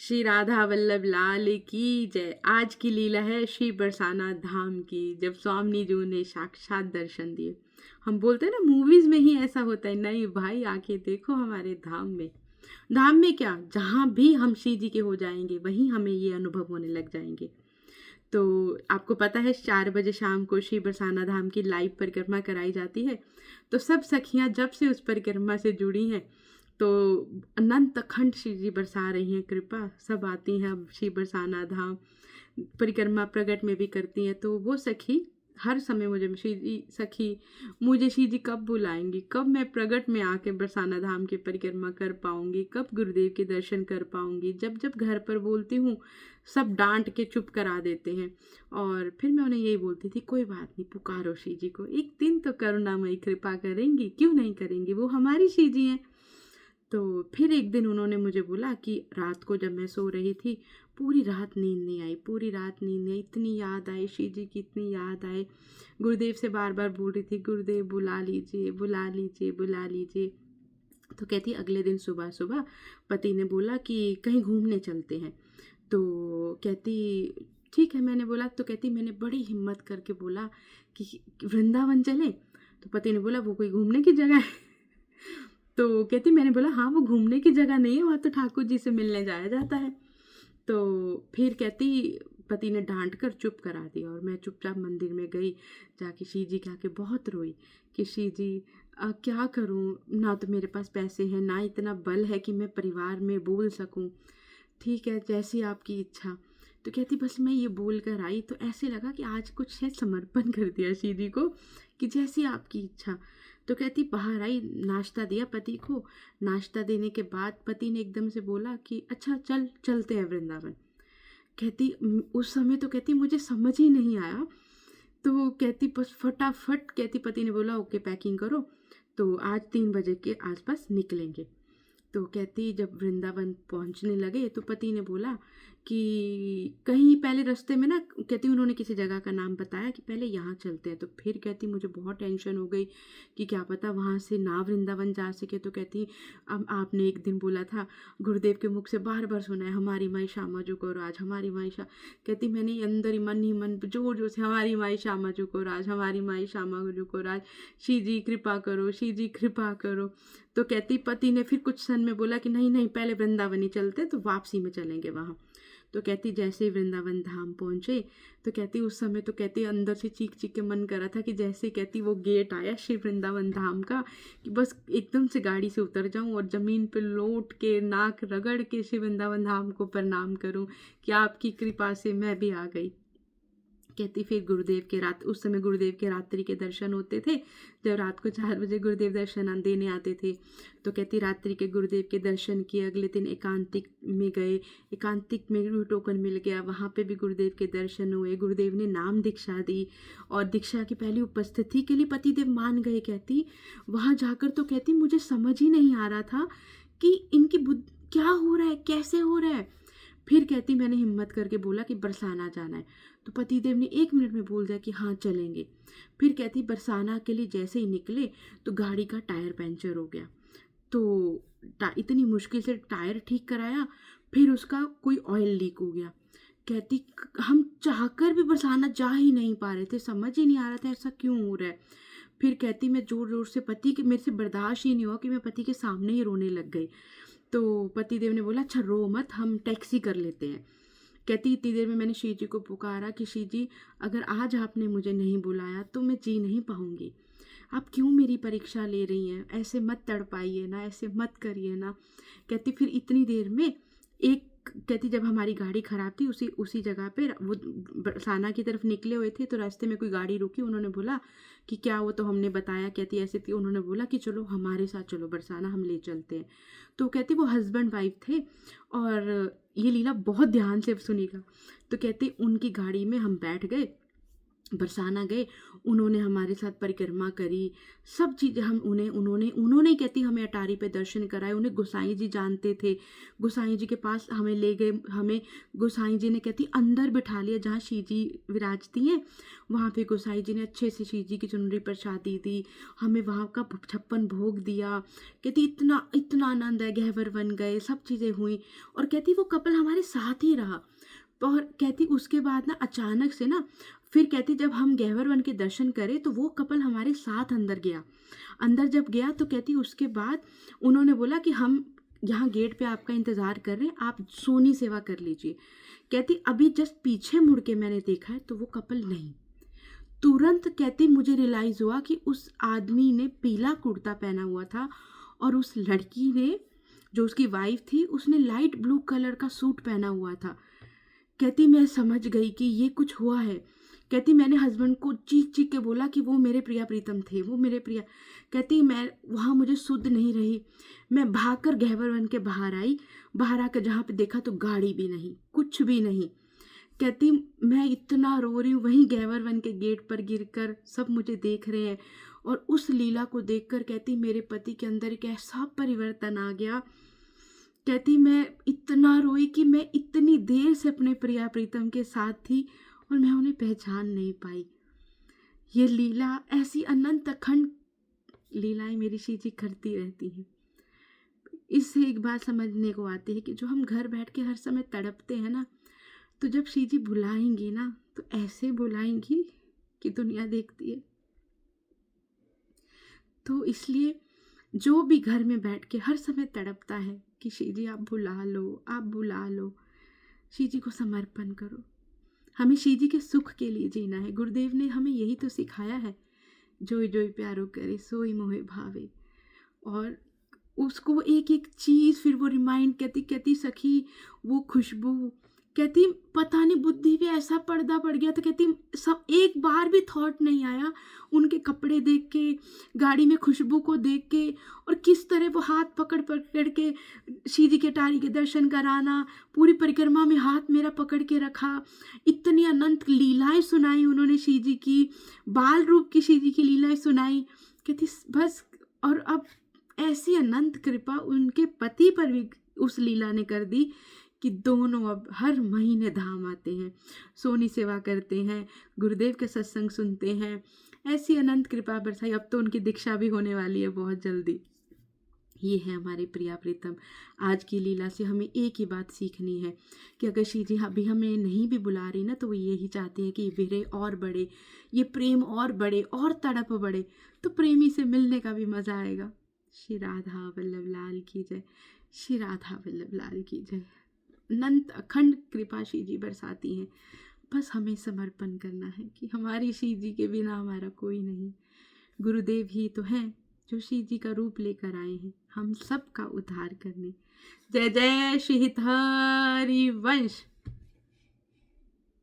श्री राधा वल्लभ लाल की जय। आज की लीला है श्री बरसाना धाम की, जब स्वामी जी ने साक्षात दर्शन दिए। हम बोलते हैं ना मूवीज में ही ऐसा होता है, नहीं भाई आके देखो हमारे धाम में। धाम में क्या, जहाँ भी हम श्री जी के हो जाएंगे वहीं हमें ये अनुभव होने लग जाएंगे। तो आपको पता है 4 बजे शाम को श्री बरसाना धाम की लाइव परिक्रमा कराई जाती है। तो सब सखियां जब से उस परिक्रमा से जुड़ी हैं तो अनंत अखंड श्री जी बरसा रही हैं कृपा। सब आती हैं अब श्री बरसाना धाम, परिक्रमा प्रगट में भी करती हैं। तो वो सखी हर समय मुझे श्री जी सखी, मुझे श्री जी कब बुलाएंगी, कब मैं प्रगट में आके बरसाना धाम की परिक्रमा कर पाऊंगी, कब गुरुदेव के दर्शन कर पाऊंगी। जब जब घर पर बोलती हूँ सब डांट के चुप करा देते हैं। और फिर मैं उन्हें यही बोलती थी, कोई बात नहीं, पुकारो श्री जी को, एक दिन तो करुणामयी कृपा करेंगी, क्यों नहीं करेंगी, वो हमारी श्री जी हैं। तो फिर एक दिन उन्होंने मुझे बोला कि रात को जब मैं सो रही थी, पूरी रात नींद नहीं आई, पूरी रात नींद नहीं आई, इतनी याद आई श्री जी की, इतनी याद आई। गुरुदेव से बार बार बोल रही थी, गुरुदेव बुला लीजिए, बुला लीजिए, बुला लीजिए। तो कहती अगले दिन सुबह सुबह पति ने बोला कि कहीं घूमने चलते हैं। तो कहती ठीक है, मैंने बोला। तो कहती मैंने बड़ी हिम्मत करके बोला कि वृंदावन चले। तो पति ने बोला वो कोई घूमने की जगह है। तो कहती मैंने बोला हाँ वो घूमने की जगह नहीं है, वहाँ तो ठाकुर जी से मिलने जाया जाता है। तो फिर कहती पति ने डांट कर चुप करा दिया और मैं चुपचाप मंदिर में गई। जाके श्री जी के आके बहुत रोई कि श्री जी क्या करूँ, ना तो मेरे पास पैसे हैं, ना इतना बल है कि मैं परिवार में बोल सकूँ। ठीक है जैसी आपकी इच्छा। तो कहती बस मैं ये बोल कर आई तो ऐसे लगा कि आज कुछ है समर्पण कर दिया श्री जी को, कि जैसी आपकी इच्छा। तो कहती बाहर आई, नाश्ता दिया पति को। नाश्ता देने के बाद पति ने एकदम से बोला कि अच्छा चल चलते हैं वृंदावन। कहती उस समय तो कहती मुझे समझ ही नहीं आया। तो कहती बस फटाफट कहती पति ने बोला ओके पैकिंग करो, तो आज 3 बजे के आसपास निकलेंगे। तो कहती जब वृंदावन पहुंचने लगे तो पति ने बोला कि कहीं पहले रास्ते में ना, कहती उन्होंने किसी जगह का नाम बताया कि पहले यहाँ चलते हैं। तो फिर कहती मुझे बहुत टेंशन हो गई कि क्या पता वहाँ से ना वृंदावन जा सके। तो कहती अब आपने एक दिन बोला था, गुरुदेव के मुख से बार बार सुना है हमारी माई श्यामा जी को राज, हमारी माई श्या। कहती मैंने अंदर ही मन जोर जोर से हमारी माई श्यामा जी को राज, हमारी माई श्यामा जी को राज, श्री जी कृपा करो, श्री जी कृपा करो। तो कहती पति ने फिर कुछ क्षण में बोला कि नहीं नहीं पहले वृंदावन ही चलते, तो वापसी में चलेंगे वहाँ। तो कहती जैसे ही वृंदावन धाम पहुँचे तो कहती उस समय तो कहती अंदर से चीख चीख के मन कर रहा था कि जैसे कहती वो गेट आया श्री वृंदावन धाम का, कि बस एकदम से गाड़ी से उतर जाऊं और ज़मीन पे लौट के नाक रगड़ के श्री वृंदावन धाम को प्रणाम करूं कि आपकी कृपा से मैं भी आ गई। कहती फिर गुरुदेव के रात, उस समय गुरुदेव के रात्रि के दर्शन होते थे, जब रात को 4 बजे गुरुदेव दर्शन देने आते थे। तो कहती रात्रि के गुरुदेव के दर्शन किए, अगले दिन एकांतिक में गए, एकांतिक में भी टोकन मिल गया, वहाँ पे भी गुरुदेव के दर्शन हुए, गुरुदेव ने नाम दीक्षा दी और दीक्षा की पहली उपस्थिति के लिए पतिदेव मान गए। कहती वहाँ जाकर तो कहती मुझे समझ ही नहीं आ रहा था कि इनकी बुद्धि क्या हो रहा है, कैसे हो रहा है। फिर कहती मैंने हिम्मत करके बोला कि बरसाना जाना है। तो पतिदेव ने 1 मिनट में बोल दिया कि हाँ चलेंगे। फिर कहती बरसाना के लिए जैसे ही निकले तो गाड़ी का टायर पंचर हो गया। तो इतनी मुश्किल से टायर ठीक कराया, फिर उसका कोई ऑयल लीक हो गया। कहती हम चाहकर भी बरसाना जा ही नहीं पा रहे थे, समझ ही नहीं आ रहा था ऐसा क्यों हो रहा है। फिर कहती मैं जोर जोर से पति के, मेरे से बर्दाश्त ही नहीं हुआ कि मैं पति के सामने ही रोने लग गई। तो पतिदेव ने बोला अच्छा रो मत, हम टैक्सी कर लेते हैं। कहती इतनी देर में मैंने श्री जी को पुकारा कि श्री जी अगर आज आपने मुझे नहीं बुलाया तो मैं जी नहीं पाऊंगी। आप क्यों मेरी परीक्षा ले रही हैं, ऐसे मत तड़पाइए ना, ऐसे मत करिए ना। कहती फिर इतनी देर में एक, कहती जब हमारी गाड़ी ख़राब थी उसी जगह पे वो बरसाना की तरफ निकले हुए थे, तो रास्ते में कोई गाड़ी रुकी, उन्होंने बोला कि क्या, वो तो हमने बताया। कहती ऐसे थी, उन्होंने बोला कि चलो हमारे साथ चलो बरसाना, हम ले चलते हैं। तो कहती वो हस्बैंड वाइफ थे और ये लीला बहुत ध्यान से सुनिएगा। तो कहती उनकी गाड़ी में हम बैठ गए बरसाना गए, उन्होंने हमारे साथ परिक्रमा करी, सब चीज़ें हम उन्होंने ही कहती हमें अटारी पे दर्शन कराए। उन्हें गोसाई जी जानते थे, गोसाई जी के पास हमें ले गए। हमें गोसाई जी ने कहती अंदर बिठा लिया जहाँ शिव जी विराजती हैं, वहाँ पे गोसाई जी ने अच्छे से शिव जी की चुनरी प्रसादी दी, हमें वहाँ का 56 भोग दिया। कहती इतना इतना आनंद है, गहवर बन गए, सब चीज़ें हुई। और कहती वो कपल हमारे साथ ही रहा। और कहती उसके बाद ना अचानक से ना, फिर कहती जब हम गहवर वन के दर्शन करे तो वो कपल हमारे साथ अंदर गया। अंदर जब गया तो कहती उसके बाद उन्होंने बोला कि हम यहाँ गेट पे आपका इंतज़ार कर रहे हैं, आप सोनी सेवा कर लीजिए। कहती अभी जस्ट पीछे मुड़ के मैंने देखा है तो वो कपल नहीं। तुरंत कहती मुझे रियलाइज़ हुआ कि उस आदमी ने पीला कुर्ता पहना हुआ था और उस लड़की ने, जो उसकी वाइफ थी, उसने लाइट ब्लू कलर का सूट पहना हुआ था। कहती मैं समझ गई कि ये कुछ हुआ है। कहती मैंने हस्बैंड को चीख चीख के बोला कि वो मेरे प्रिया प्रीतम थे, वो मेरे प्रिया। कहती मैं वहाँ मुझे सुध नहीं रही, मैं भागकर गहवर वन के बाहर आई। बाहर आकर जहाँ पे देखा तो गाड़ी भी नहीं, कुछ भी नहीं। कहती मैं इतना रो रही हूँ, वहीं गहवर वन के गेट पर गिरकर सब मुझे देख रहे हैं। और उस लीला को देखकर कहती मेरे पति के अंदर एक ऐसा परिवर्तन आ गया। कहती मैं इतना रोई कि मैं इतनी देर से अपने प्रिया प्रीतम के साथ थी और मैं उन्हें पहचान नहीं पाई। ये लीला ऐसी अनंत अखंड लीलाएं मेरी शिव जी करती रहती हैं। इससे एक बात समझने को आती है कि जो हम घर बैठ के हर समय तड़पते हैं ना, तो जब शिव जी बुलाएंगी ना तो ऐसे बुलाएंगी कि दुनिया देखती है। तो इसलिए जो भी घर में बैठ के हर समय तड़पता है कि शिव जी आप बुला लो, आप बुला लो, शिव जी को समर्पण करो। हमें शिव जी के सुख के लिए जीना है। गुरुदेव ने हमें यही तो सिखाया है, जोई जोई प्यारो करे सोई मोहे भावे। और उसको एक एक चीज़ फिर वो रिमाइंड कहती कहती सखी वो खुशबू, कहती पता नहीं बुद्धि पे ऐसा पर्दा पड़ गया। तो कहती सब एक बार भी थॉट नहीं आया उनके कपड़े देख के, गाड़ी में खुशबू को देख के, और किस तरह वो हाथ पकड़ पकड़ के शिव जी के अटारी के दर्शन कराना, पूरी परिक्रमा में हाथ मेरा पकड़ के रखा। इतनी अनंत लीलाएं सुनाई उन्होंने शिव जी की, बाल रूप की शिव जी की लीलाएं सुनाई। कहती बस, और अब ऐसी अनंत कृपा उनके पति पर भी उस लीला ने कर दी कि दोनों अब हर महीने धाम आते हैं, सोनी सेवा करते हैं, गुरुदेव के सत्संग सुनते हैं। ऐसी अनंत कृपा बरसाई। अब तो उनकी दीक्षा भी होने वाली है बहुत जल्दी। ये है हमारे प्रिया प्रीतम। आज की लीला से हमें एक ही बात सीखनी है कि अगर शिव जी अभी हमें नहीं भी बुला रही ना, तो वो यही चाहती है कि ये विरह और बढ़े, ये प्रेम और बढ़े और तड़प बढ़े, तो प्रेमी से मिलने का भी मज़ा आएगा। श्री राधा वल्लभ लाल की जय, श्री राधा वल्लभ लाल की जय। अनंत अखंड कृपा शिव जी बरसाती हैं। बस हमें समर्पण करना है कि हमारी शिव जी के बिना हमारा कोई नहीं। गुरुदेव ही तो हैं जो शिव जी का रूप लेकर आए हैं हम सब का उद्धार करने। जय जय श्री हरि वंश।